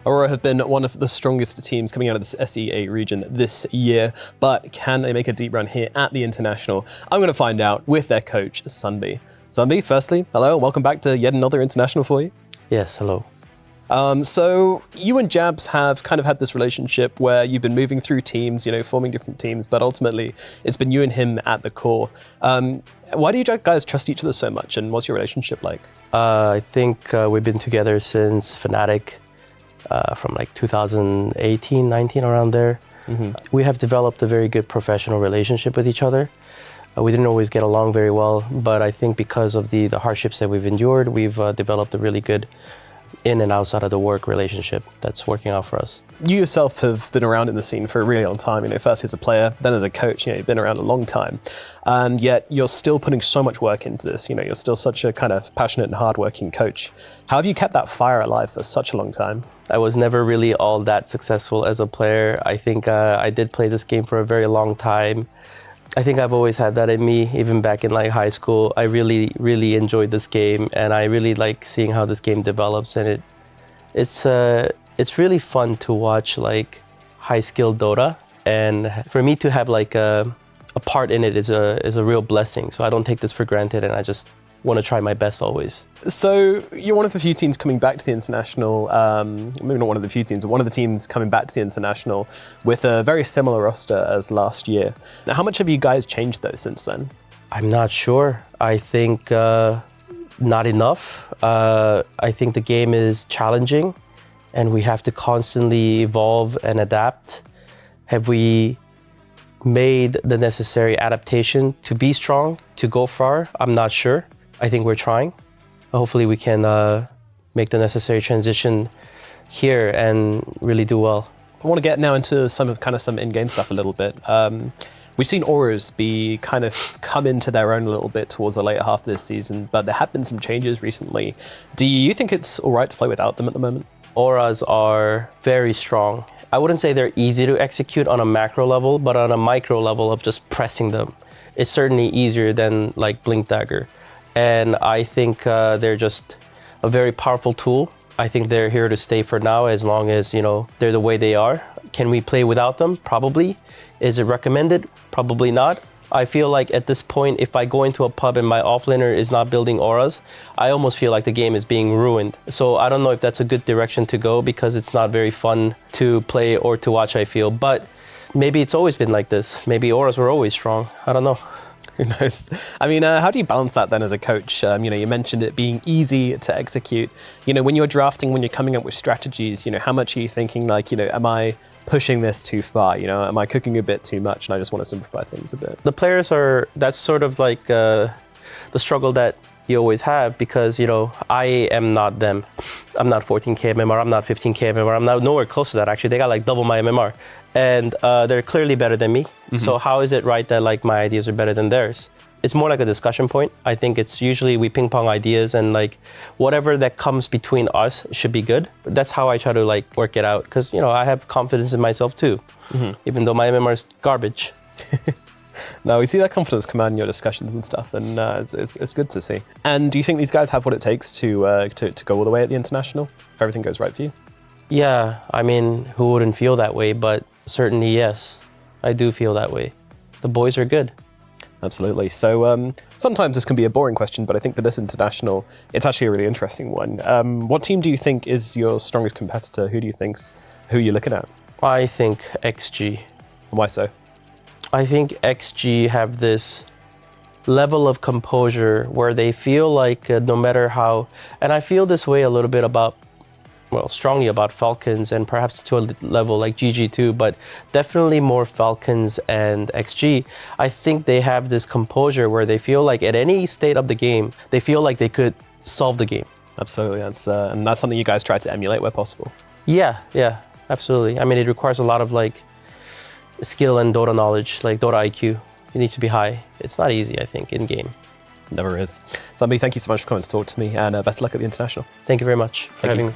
AURORA have been one of the strongest teams coming out of this SEA region this year, but can they make a deep run here at the International? I'm going to find out with their coach, SUNBHIE. SUNBHIE, firstly, hello, and welcome back to yet another International for you. Yes, hello. So you and Jabs have kind of had this relationship where you've been moving through teams, forming different teams, but ultimately it's been you and him at the core. Why do you guys trust each other so much, and what's your relationship like? I think we've been together since Fnatic, from like 2018, 19, around there. Mm-hmm. We have developed a very good professional relationship with each other. We didn't always get along very well, but I think because of the hardships that we've endured, we've developed a really good in and outside of the work relationship that's working out for us. You yourself have been around in the scene for a really long time, first as a player, then as a coach, you've been around a long time, and yet you're still putting so much work into this, you're still such a kind of passionate and hardworking coach. How have you kept that fire alive for such a long time? I was never really all that successful as a player. I think I did play this game for a very long time. I think I've always had that in me, even back in like high school. I really, really enjoyed this game, and I really like seeing how this game develops. And it's really fun to watch like high skill Dota, and for me to have like a part in it is a real blessing. So I don't take this for granted, and I just want to try my best always. So you're one of the few teams coming back to the International, maybe not one of the few teams, but one of the teams coming back to the International with a very similar roster as last year. Now, how much have you guys changed though since then? I'm not sure. I think not enough. I think the game is challenging and we have to constantly evolve and adapt. Have we made the necessary adaptation to be strong, to go far? I'm not sure. I think we're trying. Hopefully we can make the necessary transition here and really do well. I want to get now into some in-game stuff a little bit. We've seen Auras come into their own a little bit towards the later half of this season, but there have been some changes recently. Do you think it's all right to play without them at the moment? Auras are very strong. I wouldn't say they're easy to execute on a macro level, but on a micro level of just pressing them, it's certainly easier than like Blink Dagger. And I think they're just a very powerful tool. I think they're here to stay for now, as long as, they're the way they are. Can we play without them? Probably. Is it recommended? Probably not. I feel like at this point, if I go into a pub and my offlaner is not building auras, I almost feel like the game is being ruined. So I don't know if that's a good direction to go, because it's not very fun to play or to watch, I feel. But maybe it's always been like this. Maybe auras were always strong. I don't know. Who knows? I mean, how do you balance that then as a coach? You mentioned it being easy to execute. When you're drafting, when you're coming up with strategies, how much are you thinking like, am I pushing this too far? Am I cooking a bit too much and I just want to simplify things a bit? The players that's sort of like the struggle that you always have, because, I am not them. I'm not 14K MMR, I'm not 15K MMR, I'm not nowhere close to that actually. They got like double my MMR. And they're clearly better than me. Mm-hmm. So how is it right that like my ideas are better than theirs? It's more like a discussion point. I think it's usually we ping pong ideas, and like whatever that comes between us should be good. That's how I try to like work it out, because I have confidence in myself too, mm-hmm. even though my MMR is garbage. No, we see that confidence come out in your discussions and stuff, and it's good to see. And do you think these guys have what it takes to go all the way at the International, if everything goes right for you? Yeah, I mean, who wouldn't feel that way? But certainly, yes, I do feel that way. The boys are good. Absolutely. So sometimes this can be a boring question, but I think for this International, it's actually a really interesting one. What team do you think is your strongest competitor? Who you're looking at? I think XG. Why so? I think XG have this level of composure where they feel like no matter how, and I feel this way a little bit strongly about Falcons, and perhaps to a level like GG too, but definitely more Falcons and XG. I think they have this composure where they feel like at any state of the game, they feel like they could solve the game. Absolutely, and that's something you guys try to emulate where possible. Yeah, absolutely. I mean, it requires a lot of like skill and Dota knowledge, like Dota IQ. It needs to be high. It's not easy, I think, in game. Never is. SUNBHIE, thank you so much for coming to talk to me, and best of luck at the International. Thank you very much for having me.